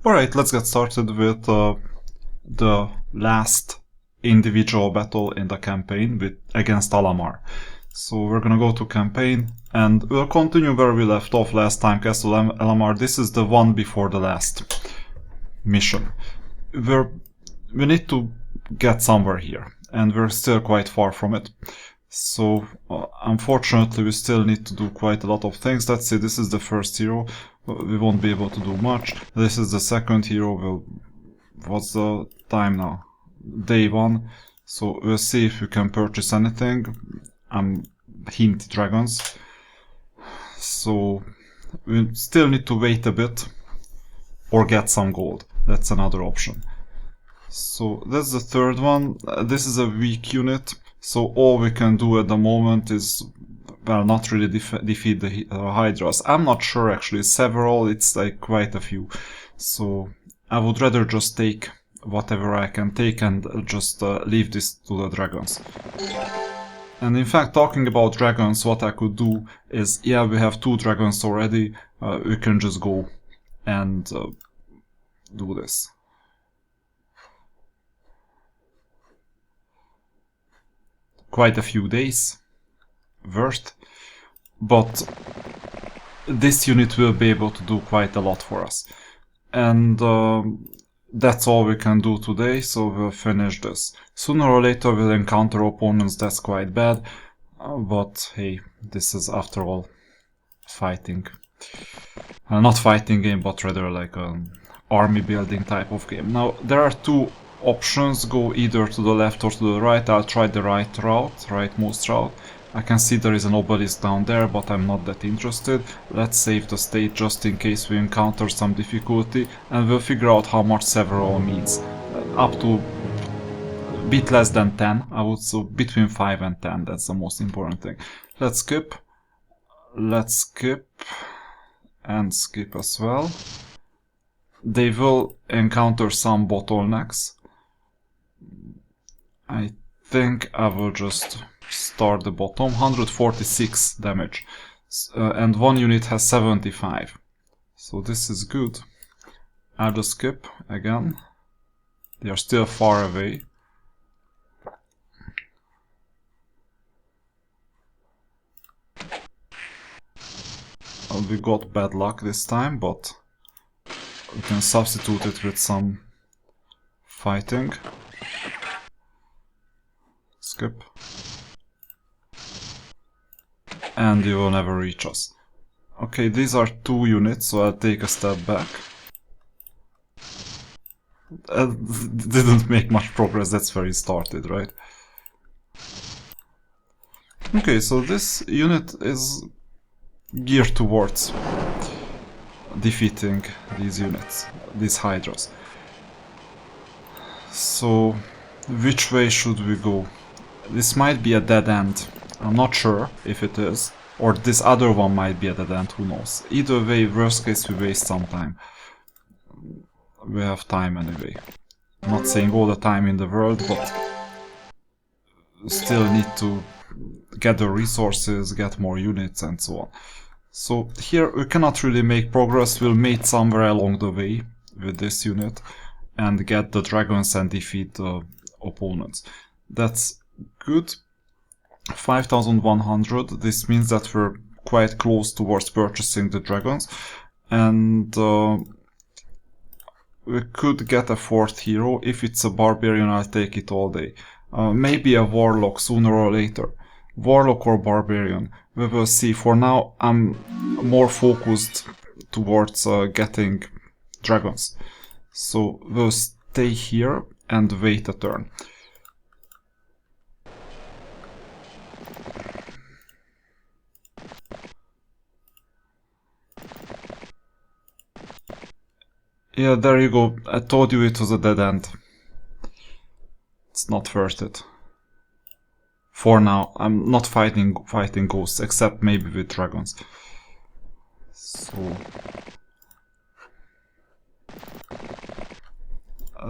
Alright, let's get started with the last individual battle in the campaign against Alamar. So we're gonna go to campaign and we'll continue where we left off last time, Castle Alamar. This is the one before the last mission. We need to get somewhere here and we're still quite far from it. So unfortunately we still need to do quite a lot of things. Let's see, this is the first hero. We won't be able to do much. This is the second hero. What's the time now? Day 1. So we'll see if we can purchase anything. Hint dragons. So we still need to wait a bit or get some gold. That's another option. So that's the third one. This is a weak unit. So all we can do at the moment is, well, not really defeat the Hydras. I'm not sure actually, several, it's like quite a few. So I would rather just take whatever I can take and just leave this to the dragons. And in fact, talking about dragons, what I could do is, yeah, we have 2 dragons already, we can just go and do this. Quite a few days worth, but this unit will be able to do quite a lot for us. And that's all we can do today, so we'll finish this. Sooner or later we'll encounter opponents that's quite bad, but hey, this is after all fighting. Not fighting game, but rather like an army building type of game. Now there are 2 options, go either to the left or to the right. I'll try the rightmost route. I can see there is an obelisk down there, but I'm not that interested. Let's save the state just in case we encounter some difficulty, and we'll figure out how much several means. Up to a bit less than 10, I would say between 5 and 10, that's the most important thing. Let's skip, and skip as well. They will encounter some bottlenecks. I think I will just start the bottom. 146 damage, and 1 unit has 75, so this is good. I'll just skip again. They are still far away. We got bad luck this time, but we can substitute it with some fighting. Skip. And you will never reach us. Okay, these are 2 units, so I'll take a step back. Didn't make much progress, that's where he started, right? Okay, so this unit is geared towards defeating these units, these Hydras. So, which way should we go? This might be a dead end. I'm not sure if it is. Or this other one might be a dead end, who knows. Either way, worst case, we waste some time. We have time anyway. I'm not saying all the time in the world, but still need to gather resources, get more units and so on. So here we cannot really make progress. We'll mate somewhere along the way with this unit and get the dragons and defeat the opponents. That's good. 5100, this means that we're quite close towards purchasing the dragons, and we could get a 4th hero. If it's a barbarian, I'll take it all day. Maybe a warlock sooner or later. Warlock or barbarian, we will see. For now I'm more focused towards getting dragons, so we'll stay here and wait a turn. Yeah, there you go. I told you it was a dead end. It's not worth it. For now, I'm not fighting ghosts, except maybe with dragons. So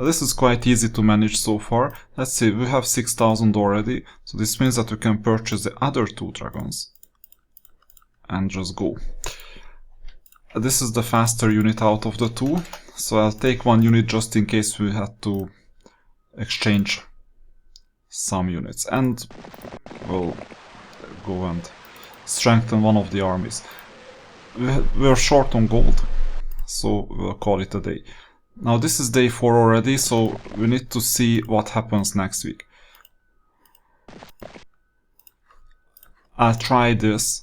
this is quite easy to manage so far. Let's see, we have 6000 already, so this means that we can purchase the other 2 dragons and just go. This is the faster unit out of the two, so I'll take one unit just in case we had to exchange some units. And we'll go and strengthen one of the armies. We're short on gold, so we'll call it a day. Now this is day 4 already, so we need to see what happens next week. I'll try this.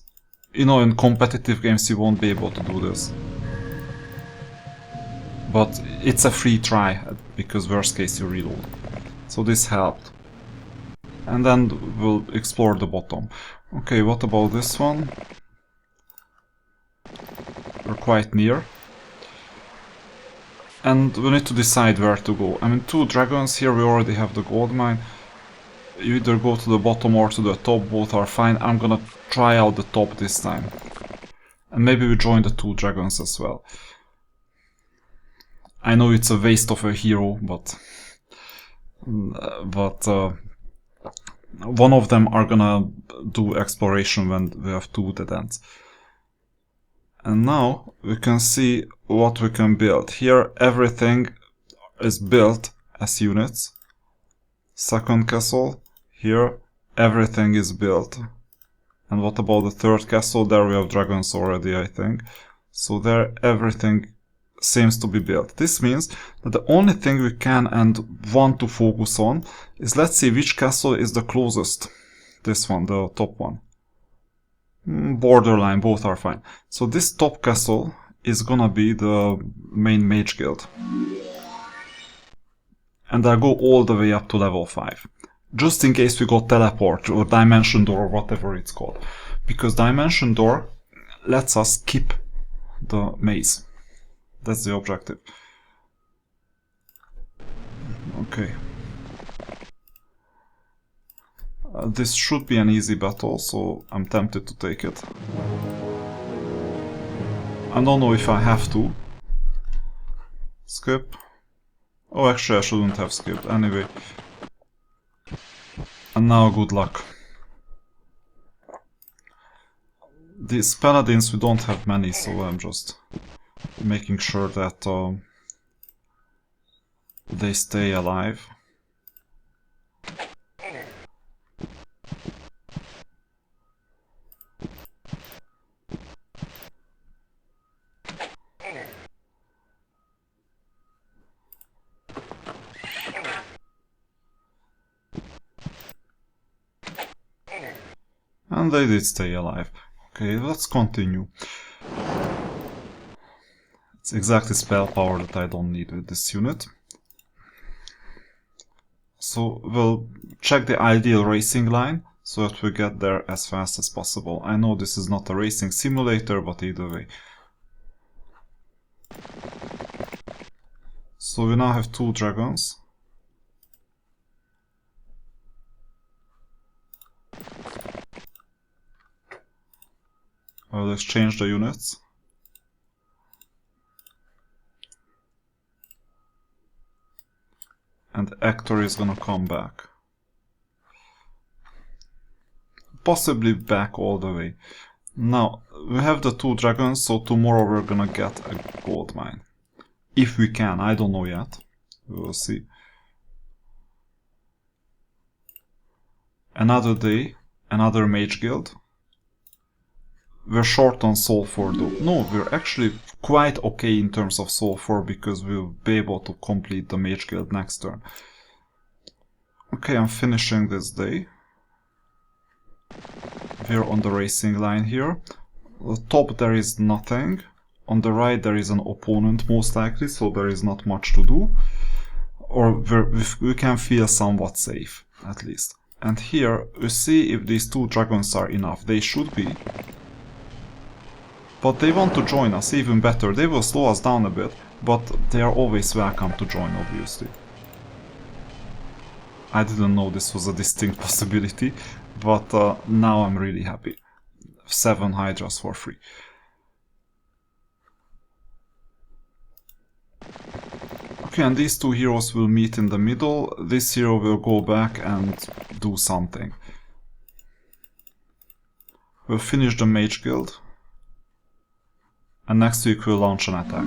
You know, in competitive games you won't be able to do this. But it's a free try, because worst case you reload. So this helped. And then we'll explore the bottom. Okay, what about this one? We're quite near. And we need to decide where to go. I mean, 2 dragons here, we already have the gold mine. You either go to the bottom or to the top, both are fine. I'm gonna try out the top this time. And maybe we join the 2 dragons as well. I know it's a waste of a hero, but one of them are gonna do exploration when we have 2 dead ends. And now we can see what we can build. Here everything is built as units. Second castle, here everything is built. And what about the third castle? There we have dragons already, I think. So there everything seems to be built. This means that the only thing we can and want to focus on is, let's see which castle is the closest. This one, the top one. Borderline, both are fine. So this top castle is gonna be the main mage guild. And I'll go all the way up to level 5. Just in case we got teleport or dimension door or whatever it's called. Because dimension door lets us skip the maze. That's the objective. Okay. This should be an easy battle, so I'm tempted to take it. I don't know if I have to. Skip. Oh, actually I shouldn't have skipped. Anyway. And now good luck. These paladins, we don't have many, so I'm just making sure that they stay alive. And they did stay alive. Okay, let's continue. It's exactly spell power that I don't need with this unit. So we'll check the ideal racing line so that we get there as fast as possible. I know this is not a racing simulator, but either way. So we now have 2 dragons. I'll exchange the units. And Actor is gonna come back. Possibly back all the way. Now, we have the 2 dragons, so tomorrow we're gonna get a gold mine. If we can, I don't know yet. We will see. Another day, another mage guild. We're short on sulfur though. No, we're actually quite okay in terms of sulfur because we'll be able to complete the mage guild next turn. Okay, I'm finishing this day. We're on the racing line here. On the top there is nothing. On the right there is an opponent most likely, so there is not much to do. Or we can feel somewhat safe, at least. And here we see if these 2 dragons are enough. They should be. But they want to join us, even better. They will slow us down a bit, but they are always welcome to join, obviously. I didn't know this was a distinct possibility, but now I'm really happy. 7 hydras for free. Okay, and these 2 heroes will meet in the middle. This hero will go back and do something. We'll finish the mage guild. And next week we'll launch an attack.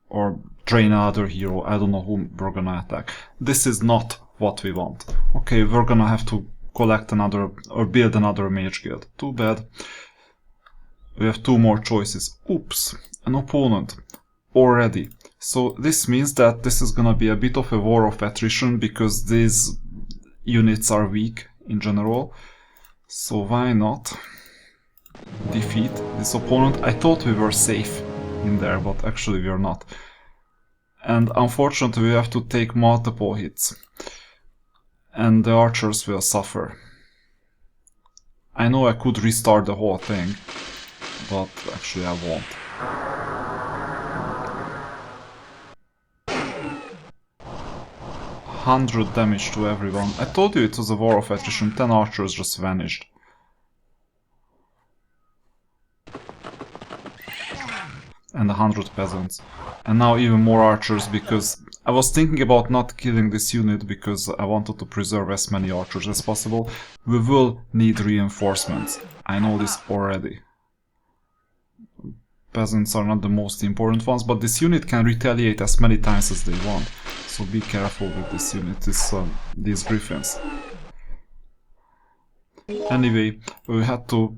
Or train another hero, I don't know whom we're gonna attack. This is not what we want. Okay, we're gonna have to collect another, or build another mage guild. Too bad. We have two more choices. Oops, an opponent. Already. So this means that this is gonna be a bit of a war of attrition, because these units are weak in general. So why not defeat this opponent? I thought we were safe in there, but actually we are not. And unfortunately we have to take multiple hits. And the archers will suffer. I know I could restart the whole thing, but actually I won't. 100 damage to everyone. I told you it was a war of attrition, 10 archers just vanished. And 100 peasants. And now even more archers, because I was thinking about not killing this unit because I wanted to preserve as many archers as possible. We will need reinforcements. I know this already. Peasants are not the most important ones, but this unit can retaliate as many times as they want. So be careful with this unit, these griffins. Anyway, we had to...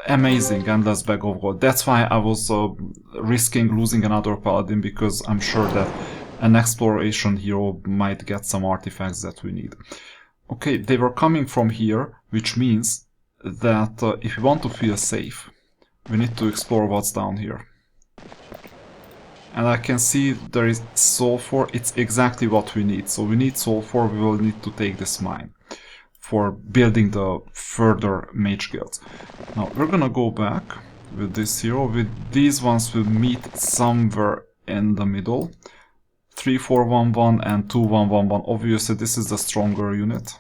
Amazing endless bag of gold. That's why I was risking losing another paladin, because I'm sure that an exploration hero might get some artifacts that we need. Okay, they were coming from here, which means that if we want to feel safe, we need to explore what's down here. And I can see there is sulfur. It's exactly what we need. So we need sulfur. We will need to take this mine for building the further mage guilds. Now we're gonna go back with this hero. With these ones we'll meet somewhere in the middle. 3-4-1-1 and 2-1-1-1. Obviously this is the stronger unit.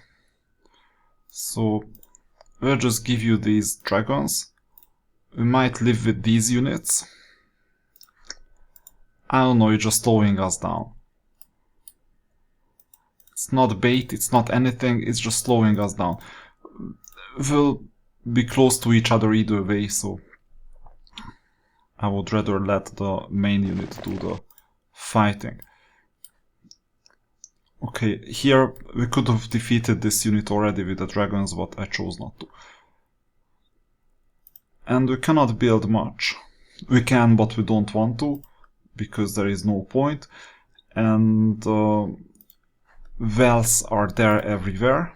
So we'll just give you these dragons. We might live with these units. I don't know, you're just slowing us down. It's not bait, it's not anything, it's just slowing us down. We'll be close to each other either way, so I would rather let the main unit do the fighting. Okay, here we could have defeated this unit already with the dragons, but I chose not to. And we cannot build much. We can, but we don't want to, because there is no point. And wells are there everywhere,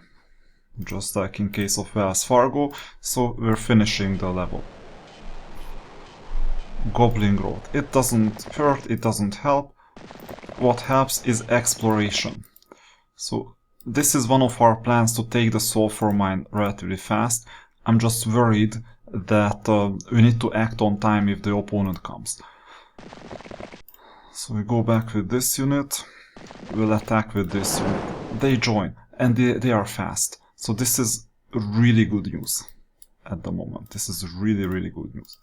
just like in case of Wells Fargo, so we're finishing the level. Goblin growth. It doesn't hurt, it doesn't help. What helps is exploration. So this is one of our plans, to take the sulfur mine relatively fast. I'm just worried that we need to act on time if the opponent comes. So we go back with this unit. We'll attack with this unit. They join, and they are fast. So this is really good news at the moment. This is really, really good news.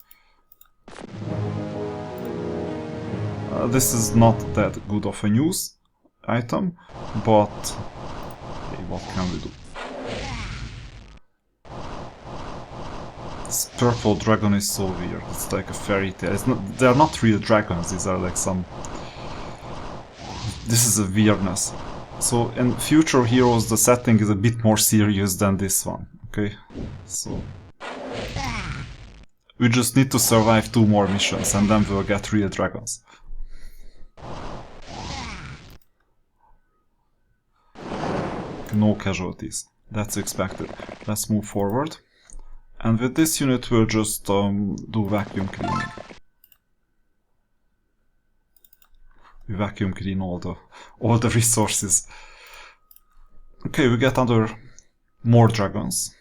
This is not that good of a news item, but hey, what can we do? This purple dragon is so weird. It's like a fairy tale. They're not real dragons. These are like some... This is a weirdness. So in future heroes the setting is a bit more serious than this one, okay? So we just need to survive 2 more missions and then we'll get real dragons. No casualties, that's expected. Let's move forward. And with this unit we'll just do vacuum cleaning. We vacuum clean all the resources. Okay, we get more dragons.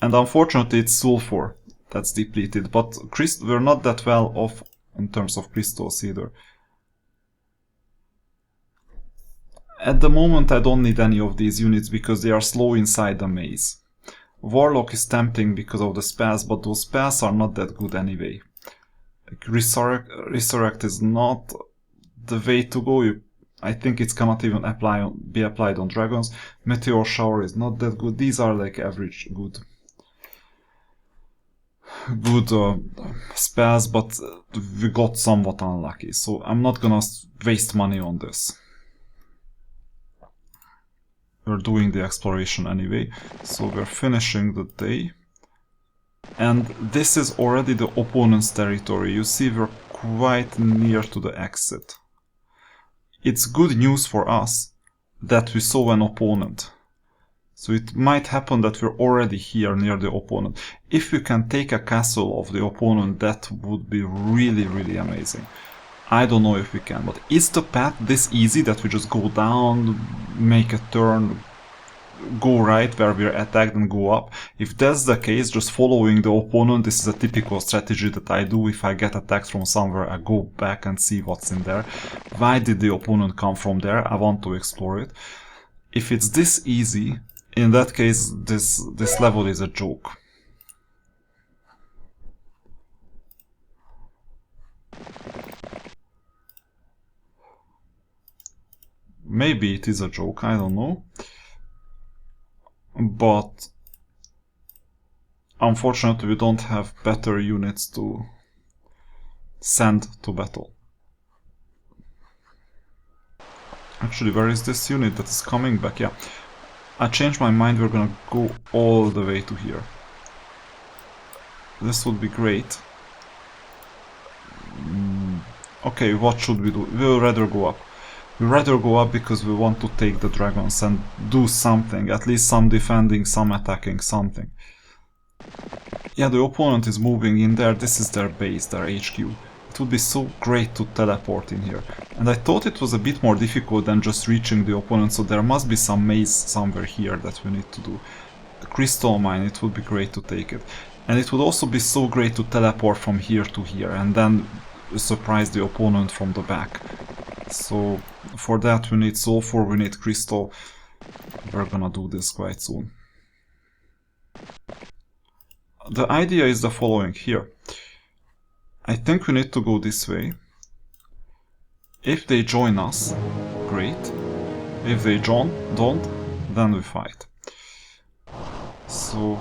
And unfortunately it's sulfur that's depleted, but we're not that well off in terms of crystals either. At the moment I don't need any of these units because they are slow inside the maze. Warlock is tempting because of the spells, but those spells are not that good anyway. Like Resurrect is not the way to go. I think it cannot even be applied on dragons. Meteor Shower is not that good. These are like average good. good spells, but we got somewhat unlucky, so I'm not gonna waste money on this. We're doing the exploration anyway, so we're finishing the day. And this is already the opponent's territory. You see, we're quite near to the exit. It's good news for us that we saw an opponent. So it might happen that we're already here near the opponent. If we can take a castle of the opponent, that would be really, really amazing. I don't know if we can, but is the path this easy that we just go down, make a turn, go right where we're attacked and go up? If that's the case, just following the opponent, this is a typical strategy that I do. If I get attacked from somewhere, I go back and see what's in there. Why did the opponent come from there? I want to explore it. If it's this easy, in that case, this level is a joke. Maybe it is a joke, I don't know. But unfortunately we don't have better units to send to battle. Actually, where is this unit that is coming back? Yeah, I changed my mind, we're gonna go all the way to here. This would be great. Okay, what should we do? We'll rather go up. We'd rather go up because we want to take the dragons and do something, at least some defending, some attacking, something. Yeah, the opponent is moving in there, this is their base, their HQ. It would be so great to teleport in here. And I thought it was a bit more difficult than just reaching the opponent, so there must be some maze somewhere here that we need to do. The crystal mine, it would be great to take it. And it would also be so great to teleport from here to here and then surprise the opponent from the back. So for that we need sulfur, we need crystal. We're gonna do this quite soon. The idea is the following here. I think we need to go this way. If they join us, great. If they don't, then we fight. So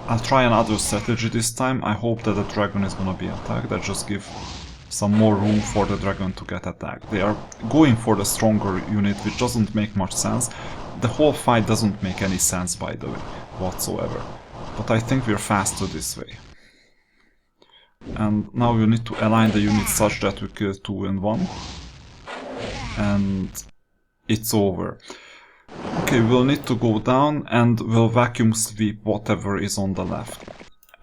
I'll try another strategy this time. I hope that the dragon is gonna be attacked. That just gives some more room for the dragon to get attacked. They are going for the stronger unit, which doesn't make much sense. The whole fight doesn't make any sense, by the way, whatsoever. But I think we're faster this way. And now we need to align the units such that we kill 2 in 1. And it's over. Okay, we'll need to go down and we'll vacuum sweep whatever is on the left.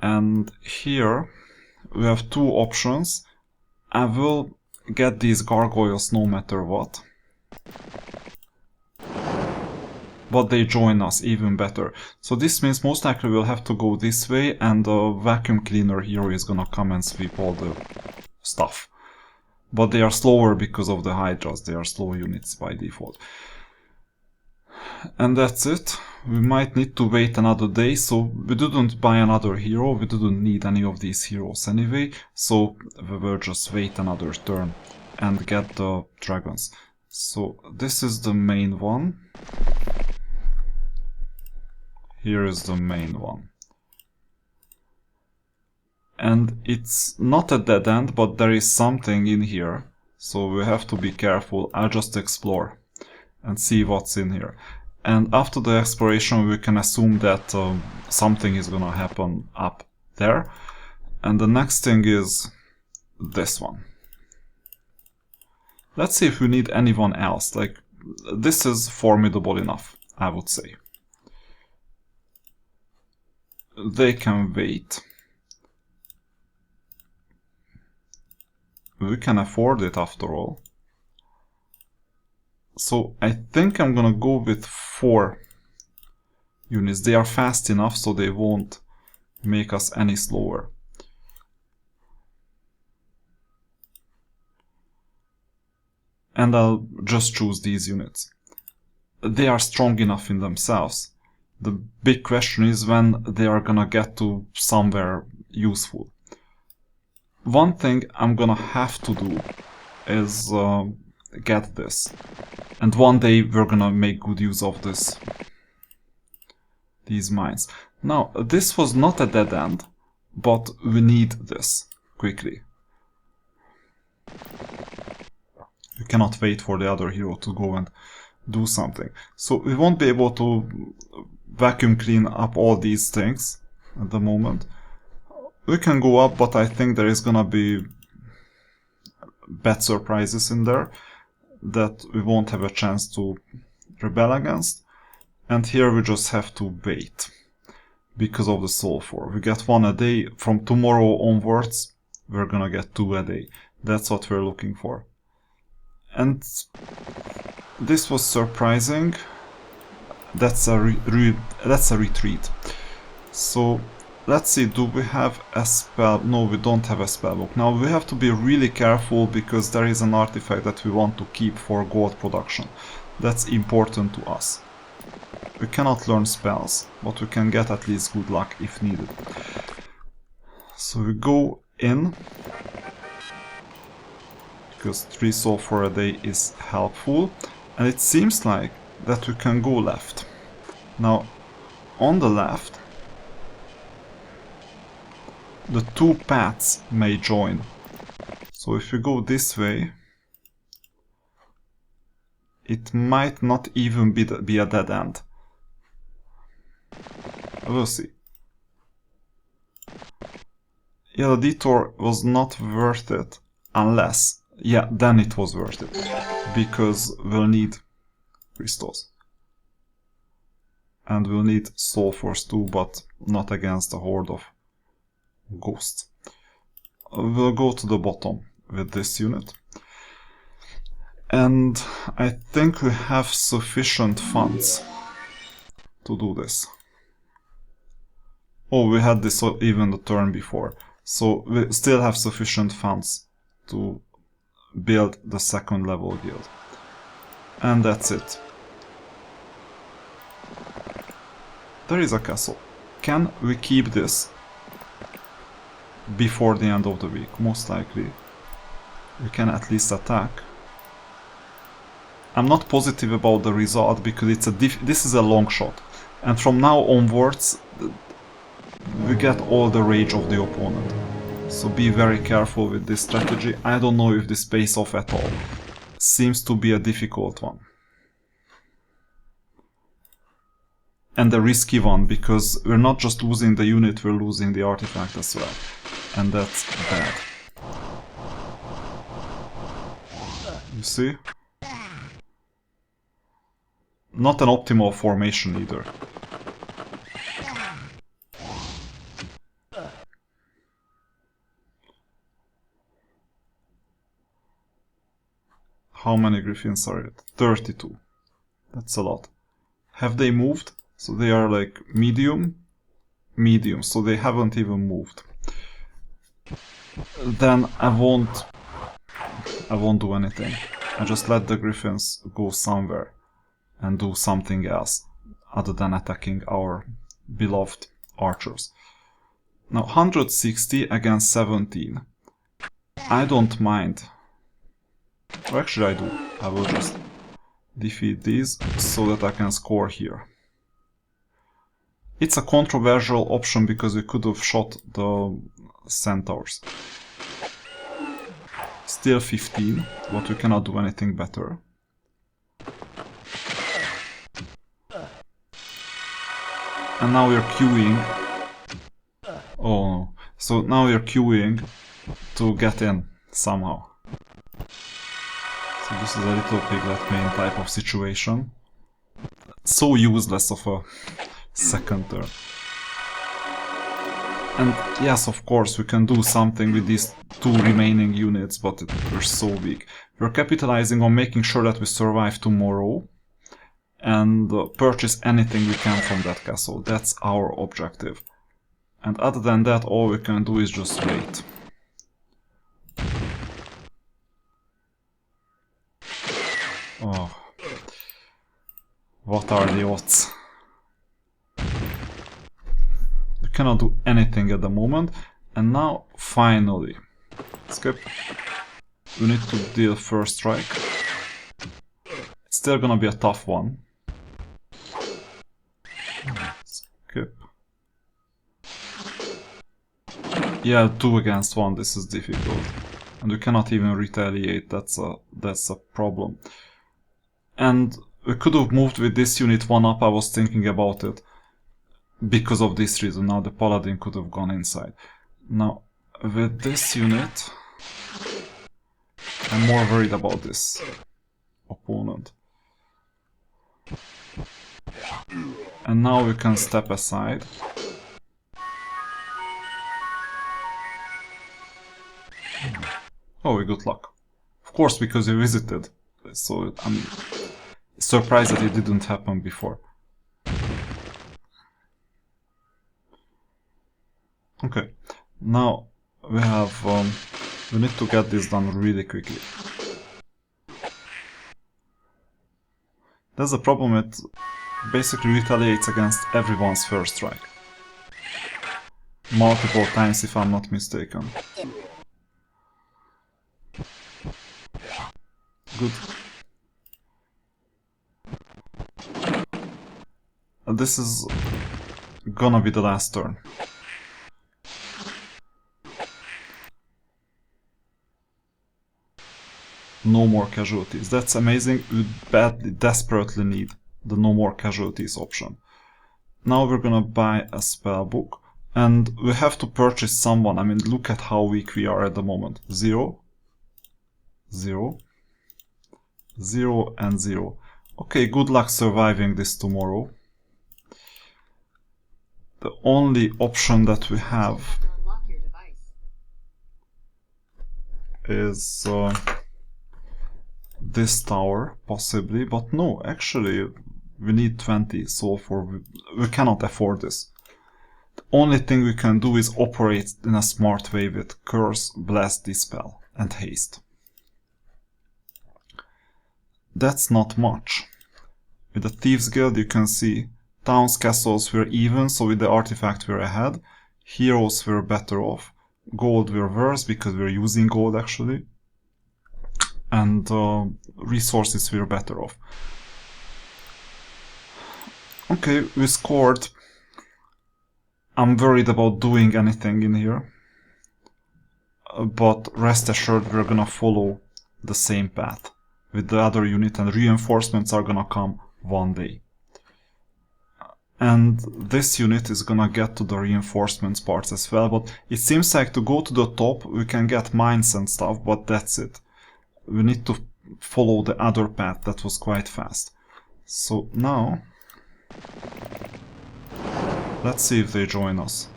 And here we have 2 options. I will get these gargoyles no matter what. But they join us, even better. So this means most likely we'll have to go this way and the vacuum cleaner here is gonna come and sweep all the stuff. But they are slower because of the hydras, they are slow units by default. And that's it. We might need to wait another day, so we didn't buy another hero, we didn't need any of these heroes anyway, so we will just wait another turn and get the dragons. So this is the main one. Here is the main one. And it's not a dead end, but there is something in here, so we have to be careful. I'll just explore and see what's in here. And after the exploration we can assume that something is gonna happen up there. And the next thing is this one. Let's see if we need anyone else. Like, this is formidable enough, I would say. They can wait. We can afford it after all. So I think I'm gonna go with 4 units. They are fast enough so they won't make us any slower. And I'll just choose these units. They are strong enough in themselves. The big question is when they are gonna get to somewhere useful. One thing I'm gonna have to do is get this. And one day we're gonna make good use of these mines. Now, this was not a dead end, but we need this quickly. We cannot wait for the other hero to go and do something. So we won't be able to vacuum clean up all these things at the moment. We can go up, but I think there is gonna be bad surprises in there that we won't have a chance to rebel against. And here we just have to wait because of the sulfur. We get 1 a day. From tomorrow onwards, we're gonna get 2 a day. That's what we're looking for. And this was surprising. That's a retreat. So let's see, do we have a spell? No, we don't have a spellbook. Now we have to be really careful because there is an artifact that we want to keep for gold production. That's important to us. We cannot learn spells, but we can get at least good luck if needed. So we go in, because 3 sulfur a day is helpful, and it seems like that we can go left. Now, on the left, the 2 paths may join. So if we go this way, it might not even be a dead end. We'll see. Yeah, the detour was not worth it unless... yeah, then it was worth it. Because we'll need crystals. And we'll need sulfurs too, but not against a horde of ghosts. We'll go to the bottom with this unit. And I think we have sufficient funds to do this. Oh, we had this even the turn before. So we still have sufficient funds to build the 2nd level guild. And that's it. There is a castle. Can we keep this before the end of the week? Most likely. We can at least attack. I'm not positive about the result because this is a long shot. And from now onwards, we get all the rage of the opponent. So be very careful with this strategy. I don't know if this pays off at all. Seems to be a difficult one. And a risky one, because we're not just losing the unit, we're losing the artifact as well. And that's bad. You see? Not an optimal formation either. How many griffins are it? 32. That's a lot. Have they moved? So they are like medium, so they haven't even moved. Then I won't do anything. I just let the griffins go somewhere and do something else other than attacking our beloved archers. Now 160 against 17. I don't mind. Or actually I do. I will just defeat these so that I can score here. It's a controversial option because we could have shot the centaurs. Still 15, but we cannot do anything better. And now we're queuing. Oh no. So now we're queuing to get in somehow. So this is a little piglet main type of situation. So useless of a 2nd turn. And yes, of course, we can do something with these 2 remaining units, but we're so weak. We're capitalizing on making sure that we survive tomorrow and purchase anything we can from that castle. That's our objective. And other than that, all we can do is just wait. Oh. What are the odds? We cannot do anything at the moment. And now, finally, skip. We need to deal first strike. It's still gonna be a tough one. Skip. Yeah, 2 against 1, this is difficult. And we cannot even retaliate, that's a problem. And we could have moved with this unit 1 up, I was thinking about it. Because of this reason, now the paladin could have gone inside. Now, with this unit, I'm more worried about this opponent. And now we can step aside. Oh, we got luck. Of course, because we visited. So I'm surprised that it didn't happen before. Okay, now we have... we need to get this done really quickly. That's the problem, it basically retaliates against everyone's first strike. Multiple times, if I'm not mistaken. Good. This is gonna be the last turn. No more casualties. That's amazing. We badly, desperately need the no more casualties option. Now we're gonna buy a spell book. And we have to purchase someone. I mean, look at how weak we are at the moment. 0, 0, 0, and 0. Okay, good luck surviving this tomorrow. The only option that we have is this tower, possibly. But no, actually, we need 20 soul for... we cannot afford this. The only thing we can do is operate in a smart way with Curse, Bless, Dispel, and Haste. That's not much. With the Thieves Guild you can see towns, castles were even, so with the artifact we're ahead. Heroes were better off. Gold were worse because we're using gold actually. And resources were better off. Okay, we scored. I'm worried about doing anything in here. But rest assured we're gonna follow the same path with the other unit, and reinforcements are gonna come one day. And this unit is gonna get to the reinforcements parts as well, but it seems like to go to the top we can get mines and stuff, but that's it. We need to follow the other path that was quite fast. So now... let's see if they join us.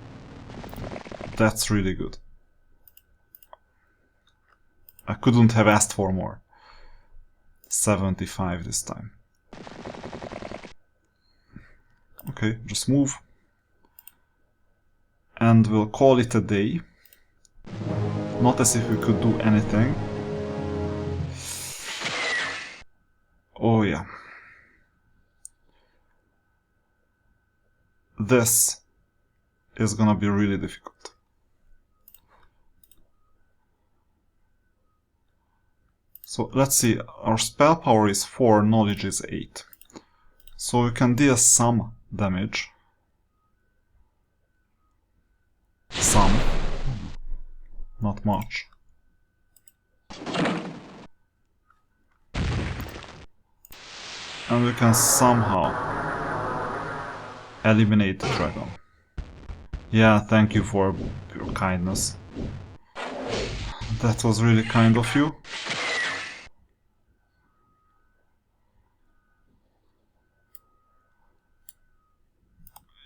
That's really good. I couldn't have asked for more. 75 this time. Okay, just move. And we'll call it a day. Not as if we could do anything. Oh yeah. This is gonna be really difficult. So let's see, our spell power is 4, knowledge is 8. So we can deal some damage. Some. Not much. And we can somehow eliminate the dragon. Yeah, thank you for your kindness. That was really kind of you.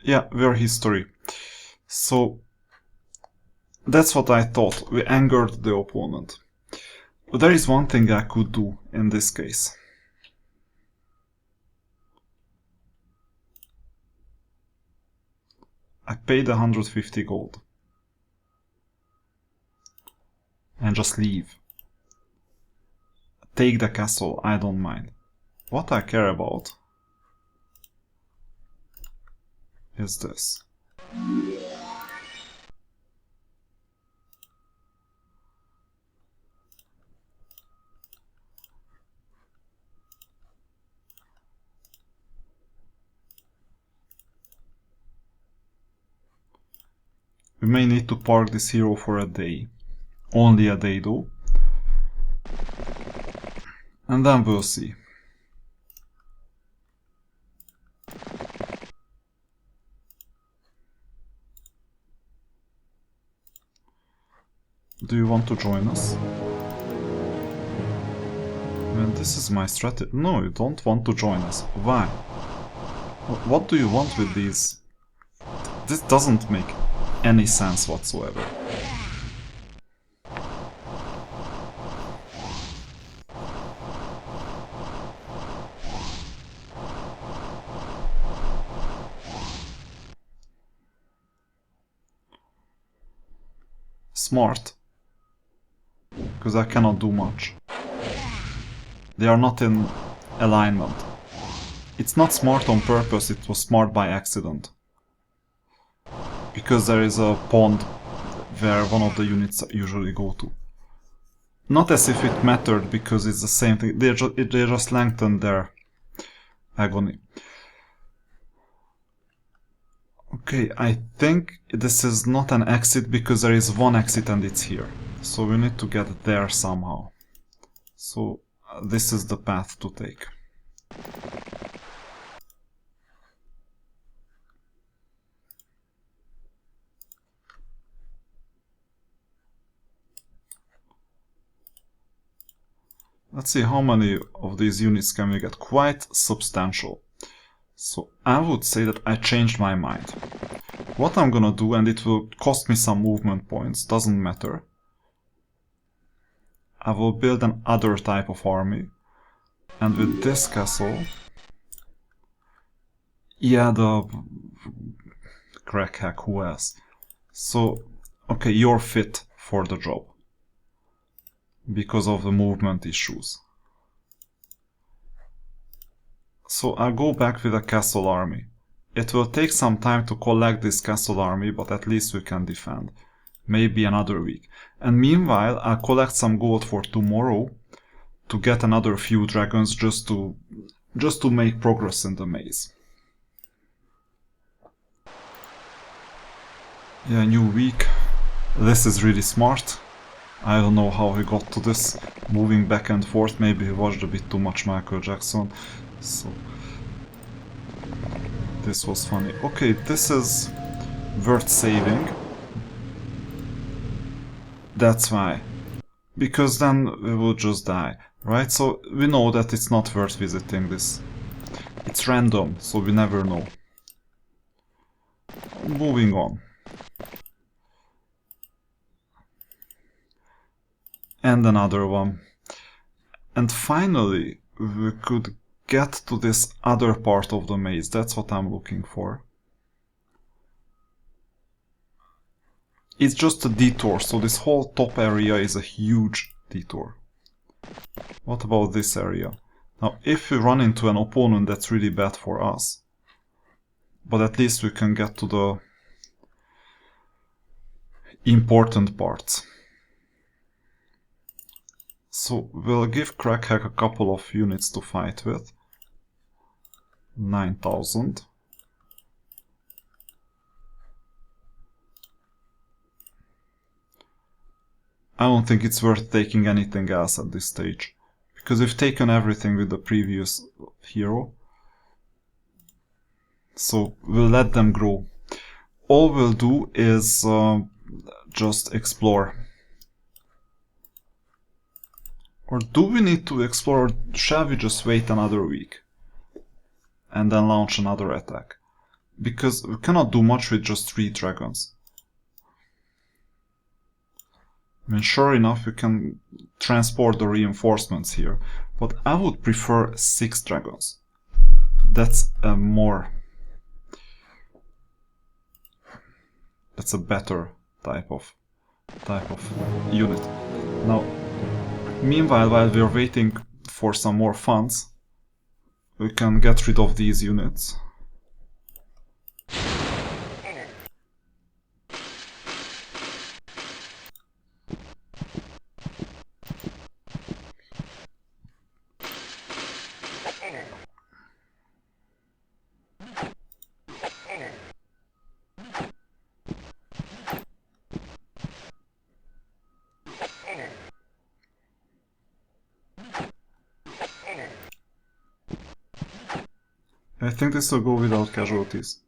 Yeah, we're history. So, that's what I thought. We angered the opponent. But there is one thing I could do in this case. I paid 150 gold. And just leave. Take the castle, I don't mind. What I care about is this. We may need to park this hero for a day. Only a day though. And then we'll see. Do you want to join us? Man, this is my strategy. No, you don't want to join us. Why? What do you want with these? This doesn't make any sense whatsoever. Smart. Because I cannot do much. They are not in alignment. It's not smart on purpose, it was smart by accident. Because there is a pond where one of the units usually go to. Not as if it mattered, because it's the same thing. They just lengthened their agony. Okay, I think this is not an exit because there is one exit and it's here. So we need to get there somehow. So this is the path to take. Let's see how many of these units can we get. Quite substantial. So I would say that I changed my mind. What I'm gonna do, and it will cost me some movement points, doesn't matter. I will build an other type of army. And with this castle... Yeah, the... crack hack, who else? So, okay, you're fit for the job. Because of the movement issues. So I'll go back with a castle army. It will take some time to collect this castle army, but at least we can defend. Maybe another week. And meanwhile, I'll collect some gold for tomorrow to get another few dragons just to make progress in the maze. Yeah, new week. This is really smart. I don't know how he got to this, moving back and forth. Maybe he watched a bit too much Michael Jackson. So this was funny. Okay, this is worth saving. That's why. Because then we will just die, right? So we know that it's not worth visiting this. It's random, so we never know. Moving on. And another one. And finally, we could get to this other part of the maze. That's what I'm looking for. It's just a detour, so this whole top area is a huge detour. What about this area? Now, if we run into an opponent, that's really bad for us. But at least we can get to the important parts. So we'll give Crackhack a couple of units to fight with. 9,000. I don't think it's worth taking anything else at this stage. Because we've taken everything with the previous hero. So we'll let them grow. All we'll do is just explore. Or do we need to explore, or shall we just wait another week? And then launch another attack? Because we cannot do much with just 3 dragons. I mean, sure enough, we can transport the reinforcements here. But I would prefer 6 dragons. That's a that's a better type of unit. Now, meanwhile, while we're waiting for some more funds, we can get rid of these units. I think this will go without casualties.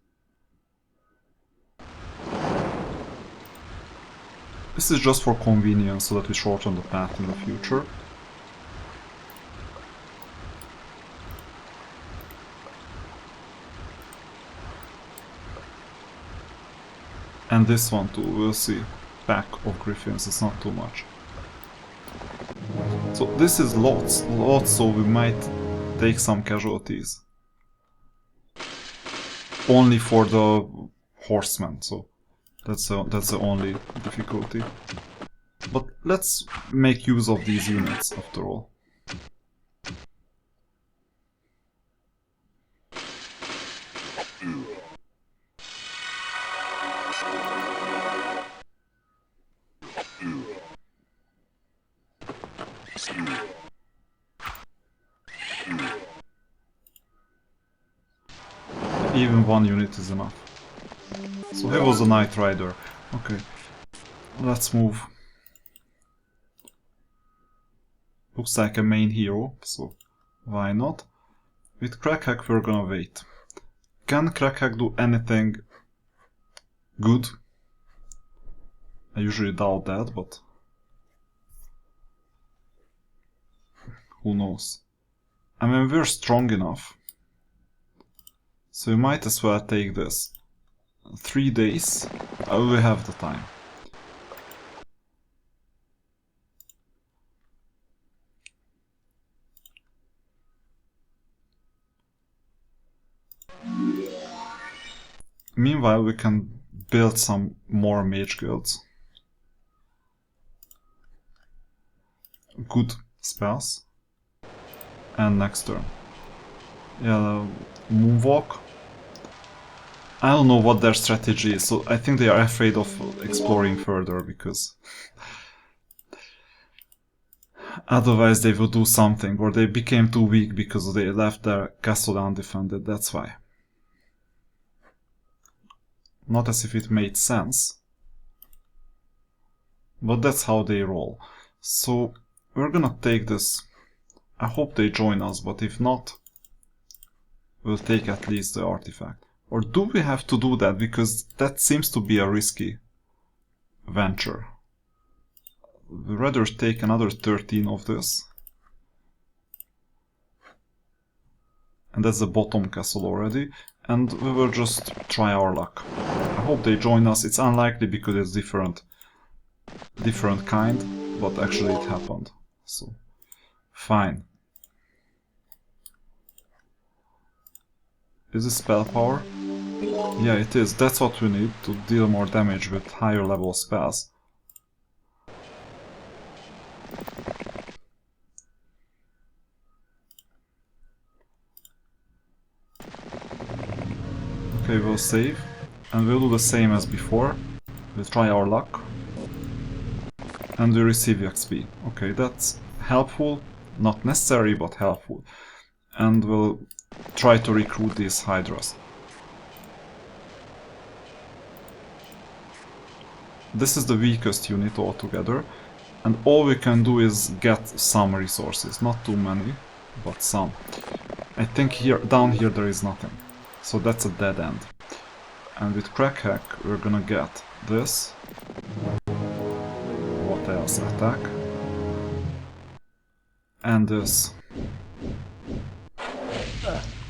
This is just for convenience, so that we shorten the path in the future. And this one too, we'll see. Pack of griffins, it's not too much. So this is lots, so we might take some casualties. Only for the horsemen, so that's the only difficulty. But let's make use of these units after all. Even one unit is enough. So he was a Knight Rider. Okay, let's move. Looks like a main hero, so why not? With Crackhack we're gonna wait. Can Crackhack do anything good? I usually doubt that, but who knows? I mean, we're strong enough. So we might as well take this. 3 days, we have the time. Meanwhile, we can build some more mage guilds. Good spells. And next turn. Yeah, Moonwalk. I don't know what their strategy is, so I think they are afraid of exploring further, because otherwise they will do something, or they became too weak because they left their castle undefended, that's why. Not as if it made sense, but that's how they roll. So we're gonna take this. I hope they join us, but if not, we'll take at least the artifact. Or do we have to do that? Because that seems to be a risky venture. We'd rather take another 13 of this. And that's the bottom castle already. And we will just try our luck. I hope they join us. It's unlikely because it's different kind, but actually it happened. So, fine. Is it spell power? Yeah, it is. That's what we need to deal more damage with higher level spells. Okay, we'll save. And we'll do the same as before. We'll try our luck. And we receive XP. Okay, that's helpful. Not necessary, but helpful. And we'll try to recruit these Hydras. This is the weakest unit altogether, and all we can do is get some resources. Not too many, but some. I think here, down here there is nothing. So that's a dead end. And with Crackhack we're gonna get this. What else? Attack. And this.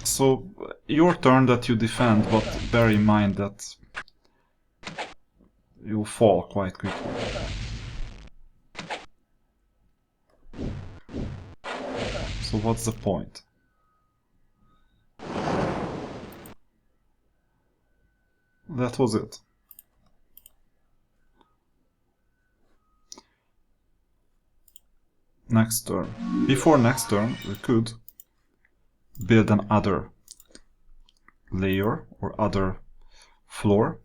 So, your turn that you defend, but bear in mind that you'll fall quite quickly. So what's the point? That was it. Next turn. Before next turn, we could build an other layer or other floor.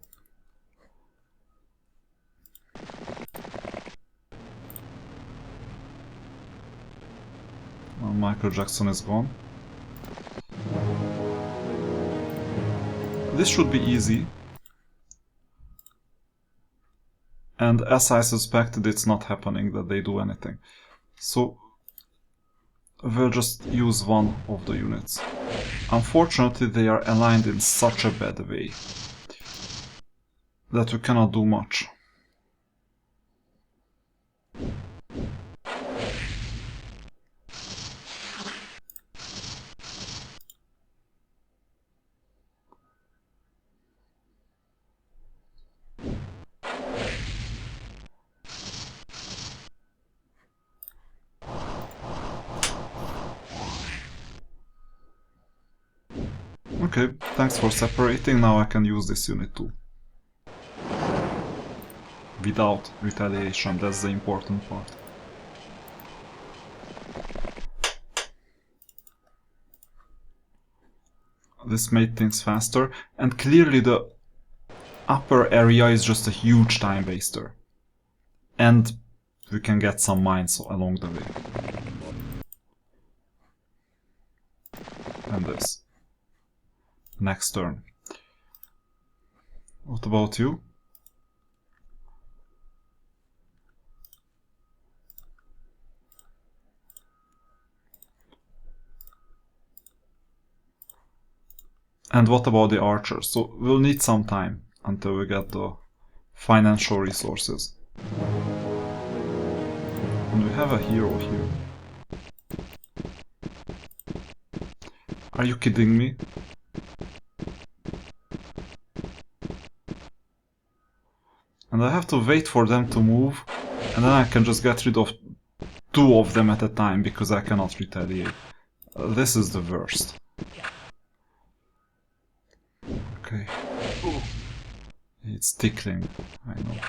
Well, Michael Jackson is gone. This should be easy. And as I suspected, it's not happening that they do anything. So we'll just use one of the units. Unfortunately, they are aligned in such a bad way that we cannot do much. Okay, thanks for separating. Now I can use this unit too. Without retaliation, that's the important part. This made things faster, and clearly the upper area is just a huge time waster. And we can get some mines along the way. And this. Next turn. What about you? And what about the archers? So we'll need some time until we get the financial resources. And we have a hero here. Are you kidding me? And I have to wait for them to move, and then I can just get rid of 2 of them at a time because I cannot retaliate. This is the worst. Okay. It's tickling, I know.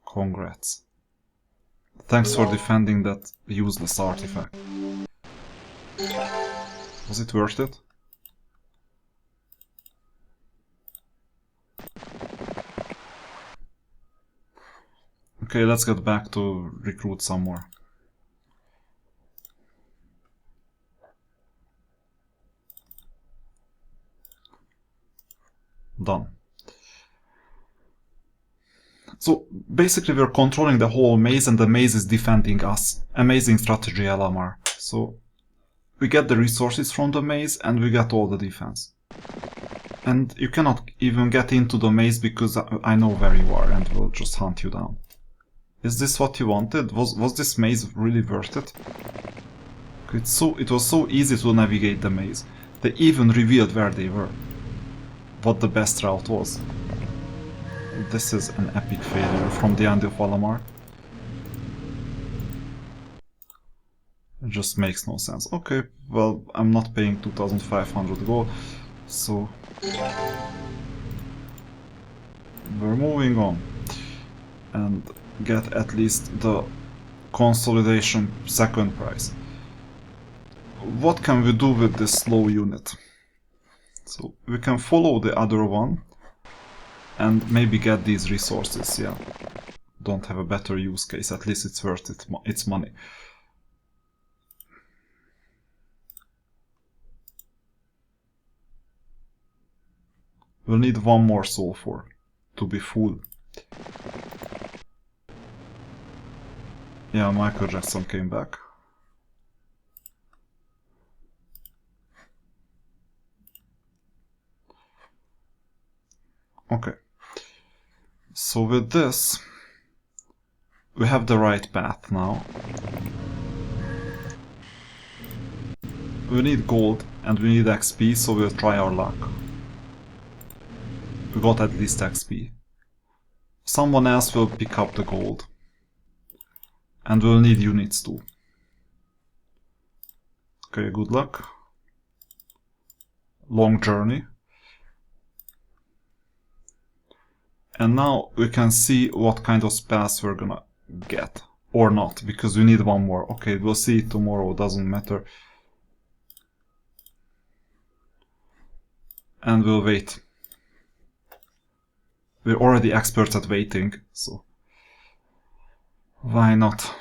Congrats. Thanks for defending that useless artifact. Was it worth it? Okay, let's get back to recruit some more. Done. So basically we're controlling the whole maze and the maze is defending us. Amazing strategy, Alamar. So we get the resources from the maze and we get all the defense. And you cannot even get into the maze because I know where you are and will just hunt you down. Is this what you wanted? Was this maze really worth it? It was so easy to navigate the maze. They even revealed where they were. What the best route was. This is an epic failure from the end of Alamar. It just makes no sense. Okay, well, I'm not paying 2500 gold, so we're moving on and get at least the consolidation second prize. What can we do with this slow unit? So we can follow the other one and maybe get these resources, yeah. Don't have a better use case, at least it's worth it, it's money. We'll need one more sulfur to be full. Yeah, Michael Jackson came back. Okay. So with this, we have the right path now. We need gold and we need XP, so we'll try our luck. We got at least XP. Someone else will pick up the gold. And we'll need units too. Okay, good luck. Long journey. And now we can see what kind of spells we're gonna get. Or not, because we need one more. Okay, we'll see it tomorrow, doesn't matter. And we'll wait. We're already experts at waiting, so why not?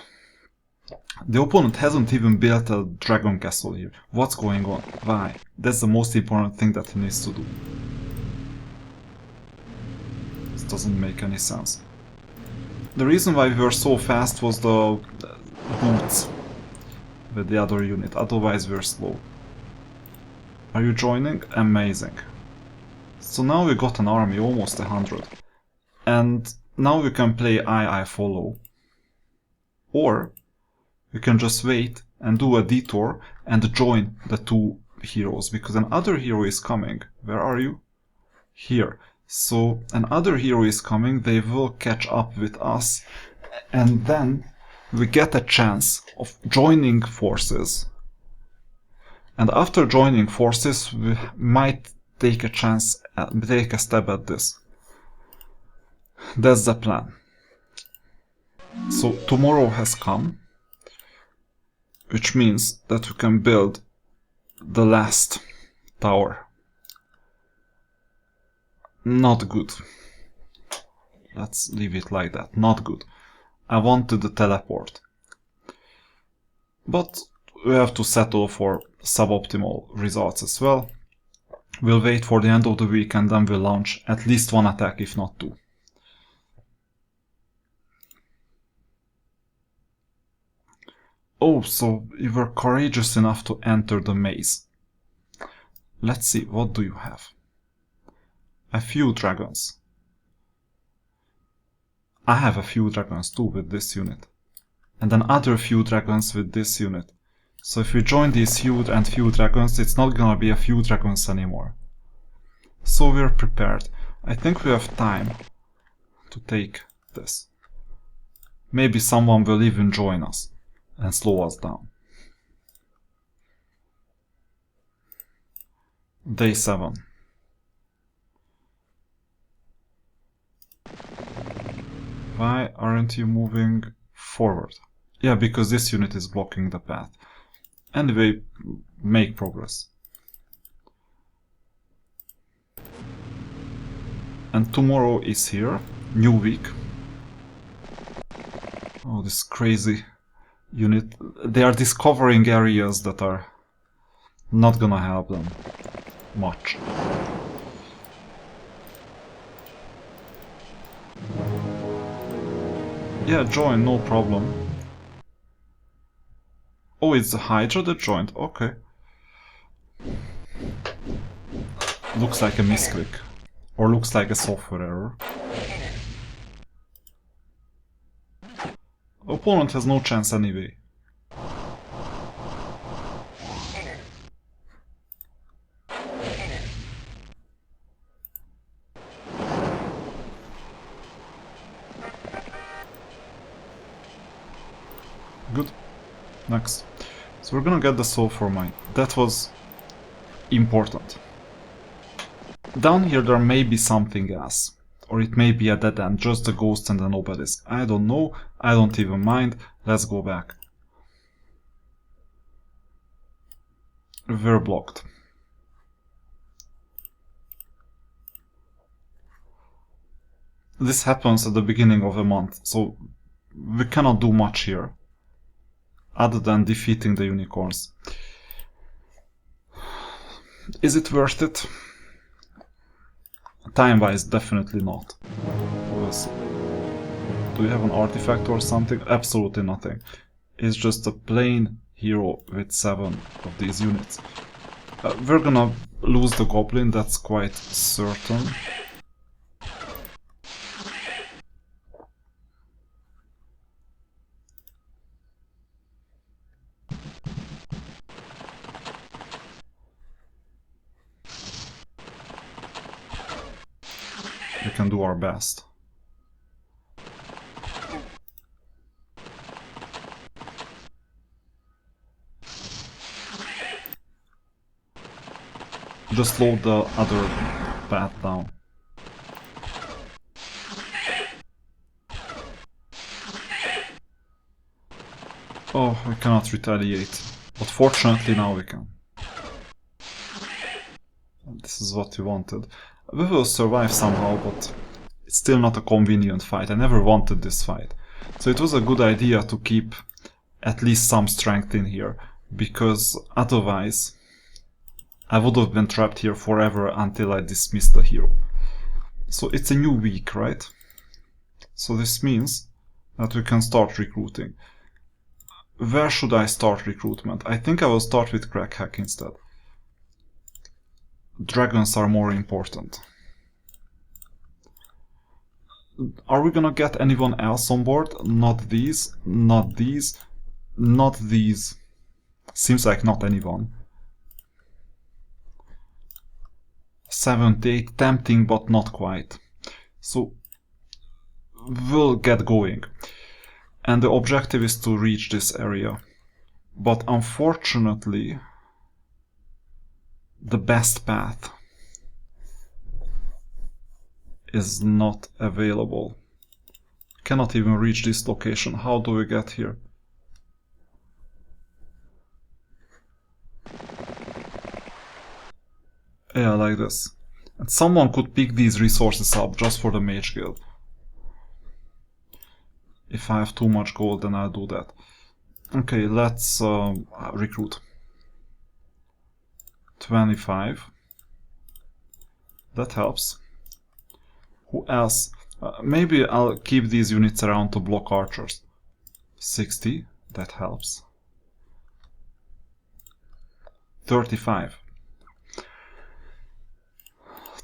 The opponent hasn't even built a dragon castle here. What's going on? Why? That's the most important thing that he needs to do. This doesn't make any sense. The reason why we were so fast was the boots. with the other unit, otherwise we're slow. Are you joining? Amazing. So now we got an army, almost 100. And now we can play I follow. Or we can just wait and do a detour and join the two heroes, because another hero is coming. Where are you? Here. So another hero is coming, they will catch up with us, and then we get a chance of joining forces. And after joining forces, we might take a chance, take a stab at this. That's the plan. So tomorrow has come, which means that we can build the last tower. Not good. Let's leave it like that. Not good. I wanted the teleport. But we have to settle for suboptimal results as well. We'll wait for the end of the week and then we'll launch at least one attack, if not two. Oh, so you were courageous enough to enter the maze. Let's see, what do you have? A few dragons. I have a few dragons too with this unit. And another few dragons with this unit. So if we join these few dragons, it's not gonna be a few dragons anymore. So we're prepared. I think we have time to take this. Maybe someone will even join us and slow us down. Day 7. Why aren't you moving forward? Yeah, because this unit is blocking the path. Anyway, make progress. And tomorrow is here, new week. Oh, this crazy unit. They are discovering areas that are not gonna help them much. Yeah, join, no problem. Oh, it's the Hydra that joined, okay. Looks like a misclick. Or looks like a software error. Opponent has no chance anyway. Good. Next. So we're gonna get the sulfur mine. That was important. Down here there may be something else. Or it may be a dead end, just a ghost and an obelisk. I don't know, I don't even mind. Let's go back. We're blocked. This happens at the beginning of the month, so we cannot do much here. Other than defeating the unicorns. Is it worth it? Time-wise, definitely not. Do you have an artifact or something? Absolutely nothing. It's just a plain hero with 7 of these units. We're gonna lose the goblin, that's quite certain. We can do our best. Just slow the other path down. Oh, we cannot retaliate. But fortunately now we can. This is what we wanted. We will survive somehow, but it's still not a convenient fight. I never wanted this fight. So it was a good idea to keep at least some strength in here, because otherwise I would have been trapped here forever until I dismissed the hero. So it's a new week, right? So this means that we can start recruiting. where should I start recruitment? I think I will start with crack hack instead. Dragons are more important. Are we gonna get anyone else on board? Not these, not these, not these. Seems like not anyone. 78, tempting but not quite. So we'll get going. And the objective is to reach this area. But unfortunately, the best path is not available. Cannot even reach this location. How do we get here? Yeah, like this. And someone could pick these resources up just for the Mage Guild. If I have too much gold, then I'll do that. Okay, let's recruit. 25. That helps. Who else? Maybe I'll keep these units around to block archers. 60. That helps. 35.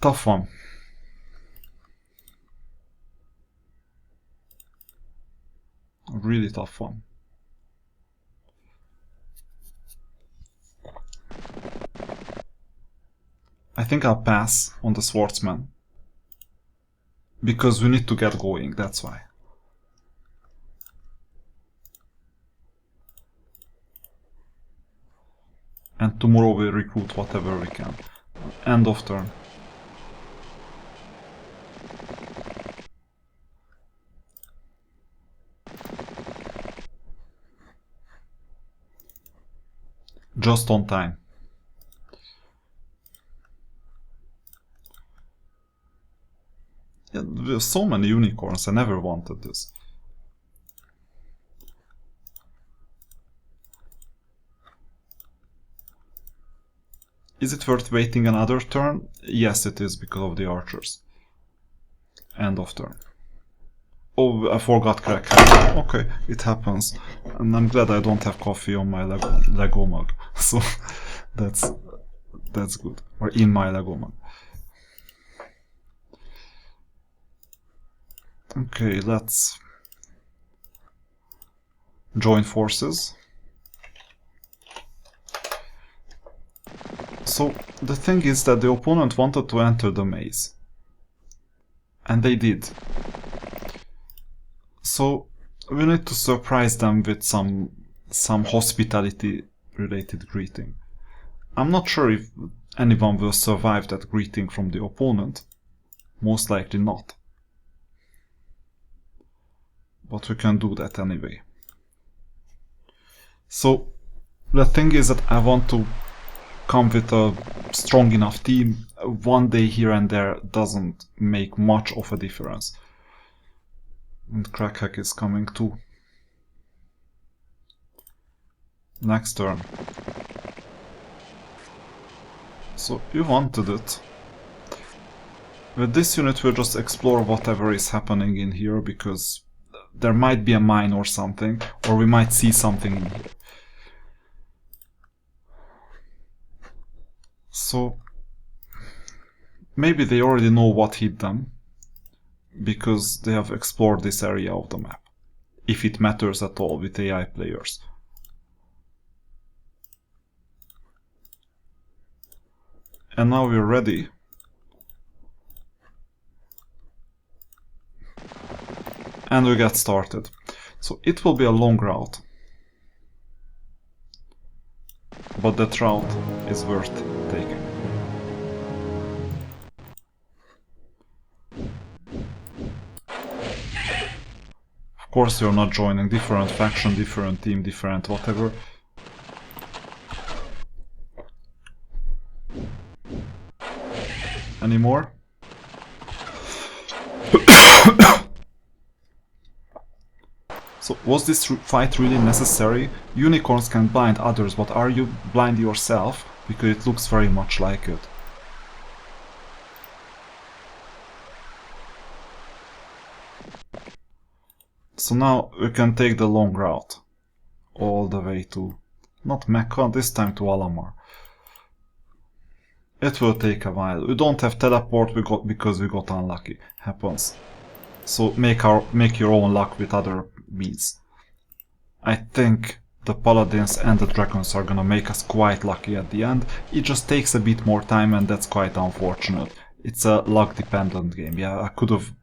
Tough one. Really tough one. I think I'll pass on the swordsman. Because we need to get going, that's why. And tomorrow we'll recruit whatever we can. End of turn. Just on time. Yeah, there's so many unicorns, I never wanted this. Is it worth waiting another turn? Yes, it is, because of the archers. End of turn. Oh, I forgot crack. Okay, it happens. And I'm glad I don't have coffee on my Lego mug. So, that's good. Or in my Lego mug. Okay, let's join forces. So, the thing is that the opponent wanted to enter the maze. And they did. So, we need to surprise them with some hospitality-related greeting. I'm not sure if anyone will survive that greeting from the opponent. Most likely not. But we can do that anyway. So, the thing is that I want to come with a strong enough team. One day here and there doesn't make much of a difference. And Crackhack is coming too. Next turn. So you wanted it. With this unit we'll just explore whatever is happening in here, because there might be a mine or something, or we might see something in here. So maybe they already know what hit them, because they have explored this area of the map, if it matters at all with AI players. And now we're ready. And we get started. So it will be a long route. But that route is worth taking. Of course you're not joining. Different faction, different team, different whatever. Any more? So, was this fight really necessary? Unicorns can blind others, but are you blind yourself? Because it looks very much like it. So now we can take the long route. all the way to, not Mecca, this time to Alamar. It will take a while. We don't have teleport because we got unlucky. Happens. So make your own luck with other means. I think the paladins and the dragons are gonna make us quite lucky at the end. It just takes a bit more time and that's quite unfortunate. It's a luck dependent game. Yeah, I could have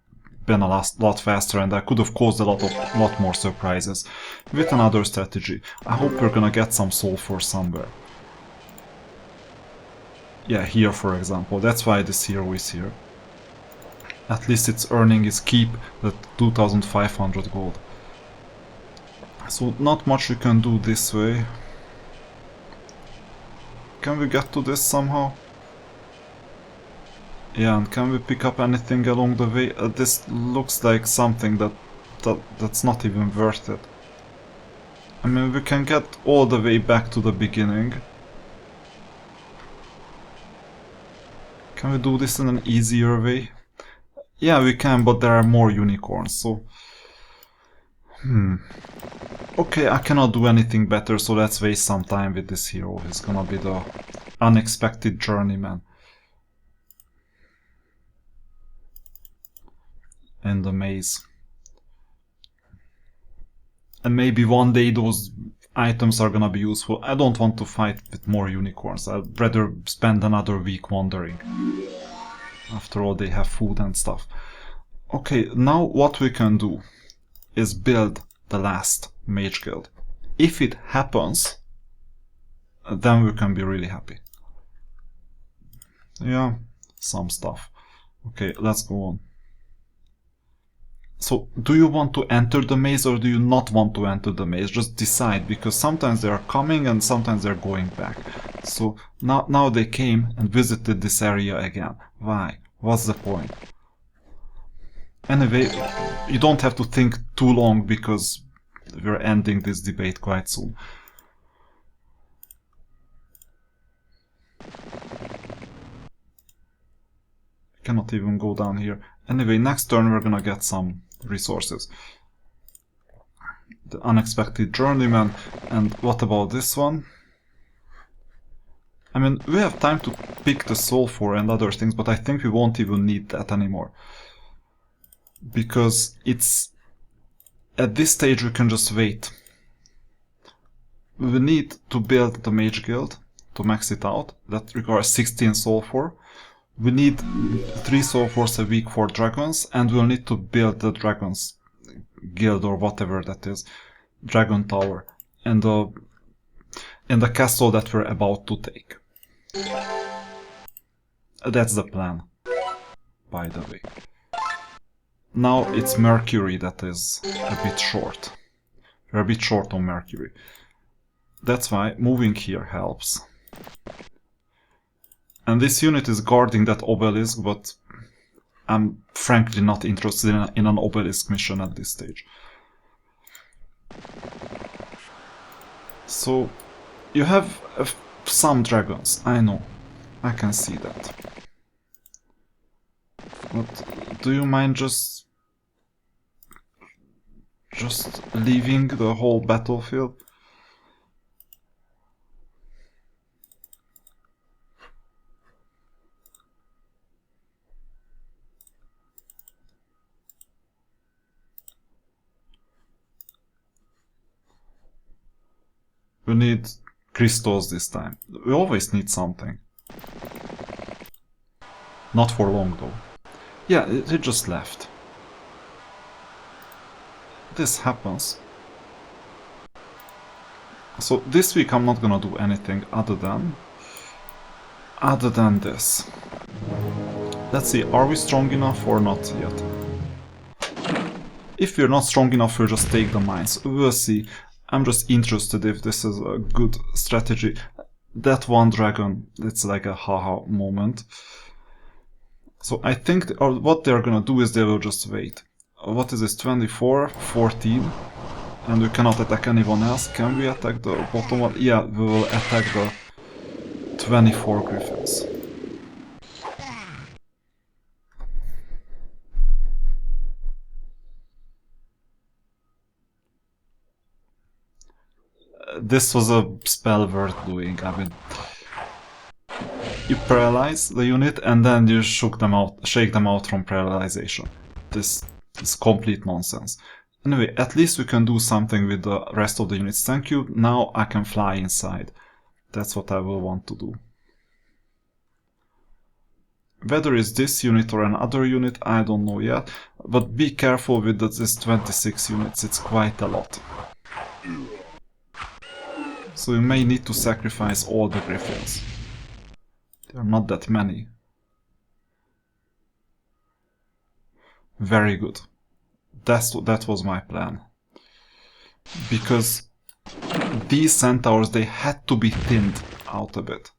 been a lot faster and I could have caused a lot more surprises with another strategy. I hope we're gonna get some sulfur somewhere. Yeah, here for example. That's why this hero is here. At least it's earning its keep at 2500 gold. So not much we can do this way. Can we get to this somehow? Yeah, and can we pick up anything along the way? This looks like something that's not even worth it. I mean, we can get all the way back to the beginning. Can we do this in an easier way? Yeah, we can, but there are more unicorns, so... Okay, I cannot do anything better, so let's waste some time with this hero. He's gonna be the unexpected journeyman. In the maze. And maybe one day those items are gonna be useful. I don't want to fight with more unicorns. I'd rather spend another week wandering. After all, they have food and stuff. Okay, now what we can do is build the last mage guild. If it happens, then we can be really happy. Yeah, some stuff. Okay, let's go on. So, do you want to enter the maze or do you not want to enter the maze? Just decide, because sometimes they are coming and sometimes they're going back. So, now they came and visited this area again. Why? What's the point? Anyway, you don't have to think too long because we're ending this debate quite soon. Cannot even go down here. Anyway, next turn we're gonna get some resources. The unexpected journeyman. And what about this one? I mean, we have time to pick the sulfur and other things, but I think we won't even need that anymore. Because it's... At this stage we can just wait. We will need to build the mage guild to max it out. That requires 16 sulfur. We need 3 sulfurs a week for dragons, and we'll need to build the dragons guild or whatever that is. Dragon tower. And the castle that we're about to take. That's the plan, by the way. Now it's Mercury that is a bit short. We're a bit short on Mercury. That's why moving here helps. And this unit is guarding that obelisk, but I'm frankly not interested in an obelisk mission at this stage. So, you have some dragons, I know. I can see that. But do you mind just leaving the whole battlefield? We need crystals this time. We always need something. Not for long though. Yeah, it just left. This happens. So this week I'm not gonna do anything other than this. Let's see, are we strong enough or not yet? If we're not strong enough, we'll just take the mines. We'll see. I'm just interested if this is a good strategy. That one dragon, it's like a haha moment. So I think what they're gonna do is they will just wait. What is this? 24, 14. And we cannot attack anyone else. Can we attack the bottom one? Yeah, we will attack the 24 griffins. this was a spell worth doing. I mean, you paralyze the unit and then you shake them out from paralyzation. This is complete nonsense. Anyway, at least we can do something with the rest of the units. Thank you. Now I can fly inside. That's what I will want to do. Whether it's this unit or another unit, I don't know yet. But be careful with this 26 units. It's quite a lot. So you may need to sacrifice all the griffins. There are not that many. Very good. That was my plan. Because these centaurs, they had to be thinned out a bit.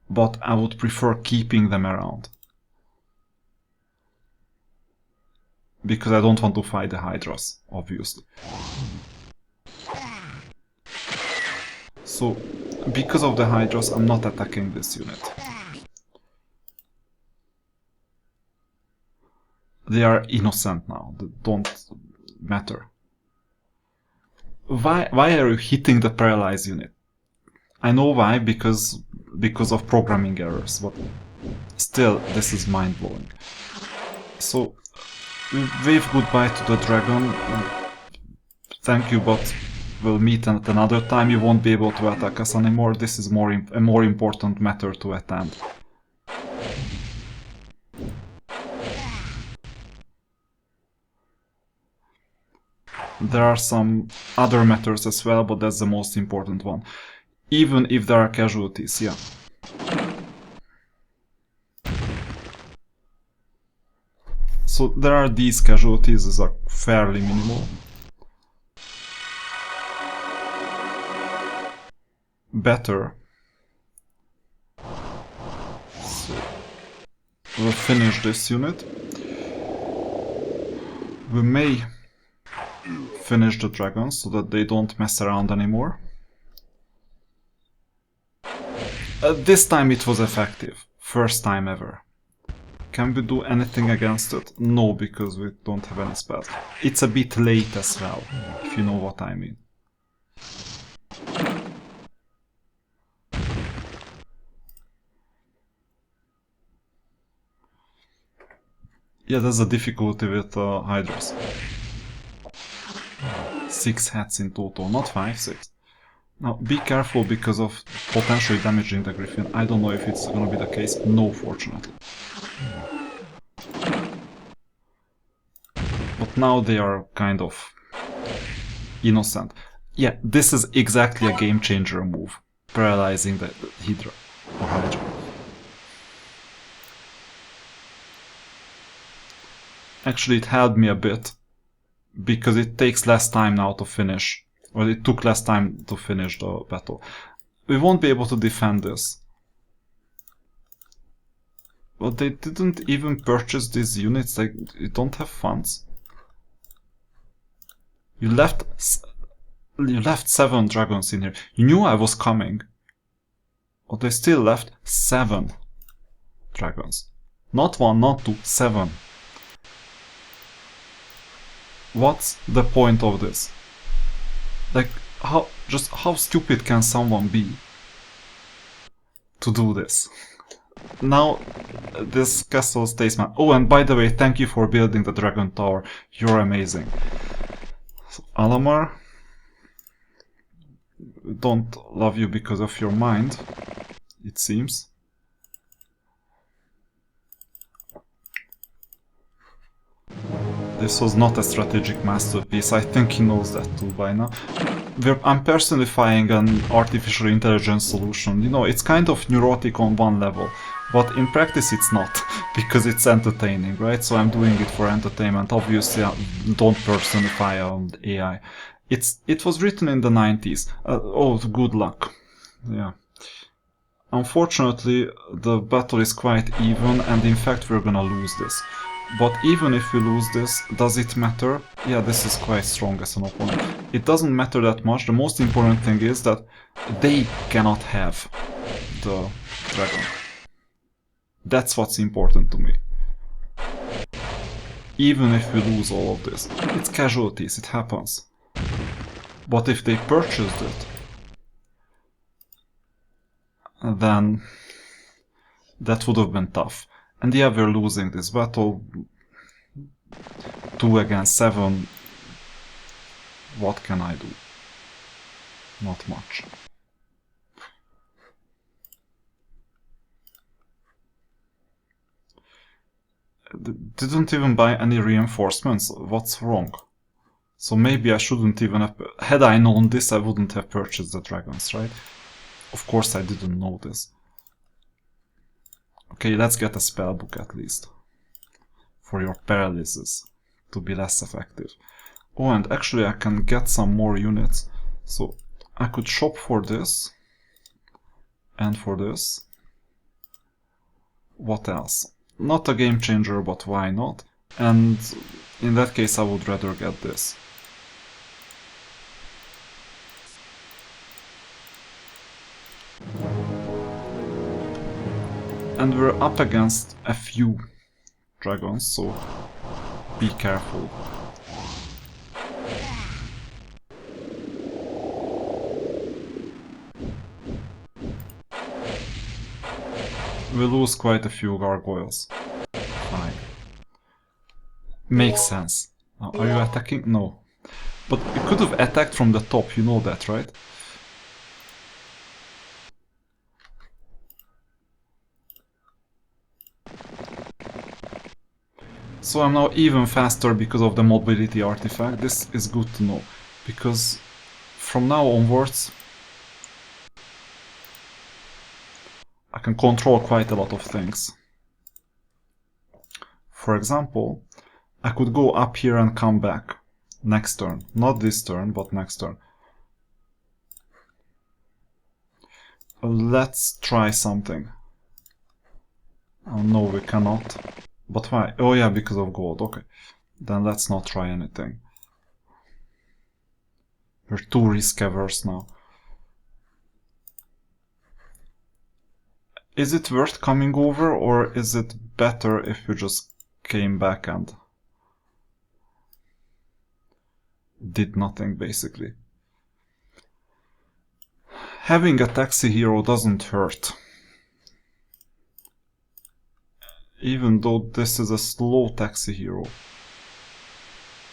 But I would prefer keeping them around. Because I don't want to fight the hydras, obviously. So, because of the hydras, I'm not attacking this unit. They are innocent now, they don't matter. Why are you hitting the paralyzed unit? I know why, because of programming errors, but still, this is mind-blowing. So, we wave goodbye to the dragon. Thank you, but we'll meet at another time. You won't be able to attack us anymore. This is a more important matter to attend. There are some other matters as well, but that's the most important one. Even if there are casualties, yeah. So there are these casualties, these are fairly minimal. Better. So we'll finish this unit. We may finish the dragons so that they don't mess around anymore. This time it was effective. First time ever. Can we do anything against it? No, because we don't have any spells. It's a bit late as well, if you know what I mean. Yeah, that's the difficulty with hydras. 6 hats in total, not 5, 6. Now, be careful because of potentially damaging the griffin. I don't know if it's gonna be the case. No, fortunately. But now they are kind of innocent. Yeah, this is exactly a game changer move. Paralyzing the Hydra. Or Hydra. Actually, it helped me a bit. Because it takes less time now to finish. Or it took less time to finish the battle. We won't be able to defend this. But they didn't even purchase these units, like, you don't have funds. You left 7 dragons in here. You knew I was coming. But they still left 7 dragons. Not 1, not 2, 7. What's the point of this? Like, how stupid can someone be to do this? Now, this castle stays man. Oh, and by the way, thank you for building the dragon tower. You're amazing. So, Alamar, don't love you because of your mind, it seems. This was not a strategic masterpiece. I think he knows that too by now. I'm personifying an artificial intelligence solution. You know, it's kind of neurotic on one level, but in practice it's not, because it's entertaining, right? So I'm doing it for entertainment. Obviously, I don't personify an AI. It was written in the 90s. Oh, good luck. Yeah. Unfortunately, the battle is quite even, and in fact we're gonna lose this. But even if we lose this, does it matter? Yeah, this is quite strong as an opponent. It doesn't matter that much. The most important thing is that they cannot have the dragon. That's what's important to me. Even if we lose all of this. It's casualties, it happens. But if they purchased it, then that would have been tough. And yeah, we're losing this battle. 2 against 7. What can I do? Not much. Didn't even buy any reinforcements. What's wrong? So maybe I shouldn't even have... Had I known this, I wouldn't have purchased the dragons, right? Of course I didn't know this. Okay, let's get a spellbook at least. For your paralysis. To be less effective. Oh, and actually I can get some more units. So I could shop for this. And for this. What else? Not a game changer, but why not? And in that case I would rather get this. And we're up against a few dragons, so be careful. We lose quite a few gargoyles. Fine. Makes sense. Now, are you attacking? No. But you could have attacked from the top, you know that, right? So I'm now even faster because of the mobility artifact. This is good to know, because from now onwards I can control quite a lot of things. For example, I could go up here and come back next turn. Not this turn, but next turn. Let's try something. Oh no, we cannot. But why? Oh yeah, because of gold. Okay. Then let's not try anything. We're too risk-averse now. Is it worth coming over, or is it better if you just came back and did nothing, basically? Having a taxi hero doesn't hurt. Even though this is a slow taxi hero.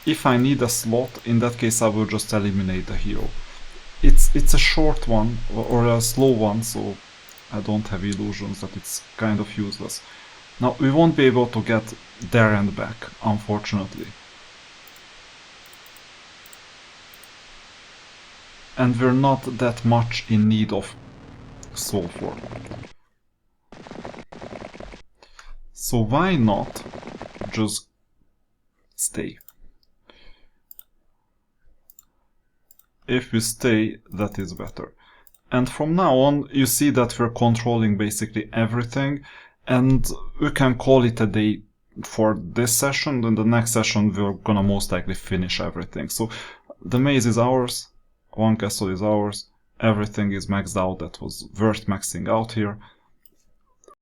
If I need a slot, in that case I will just eliminate the hero. It's a short one, or a slow one, so I don't have illusions that it's kind of useless. Now, we won't be able to get there and back, unfortunately. And we're not that much in need of sulfur. So why not just stay? If we stay, that is better. And from now on, you see that we're controlling basically everything, and we can call it a day for this session. In the next session, we're gonna most likely finish everything. So the maze is ours, one castle is ours, everything is maxed out that was worth maxing out here.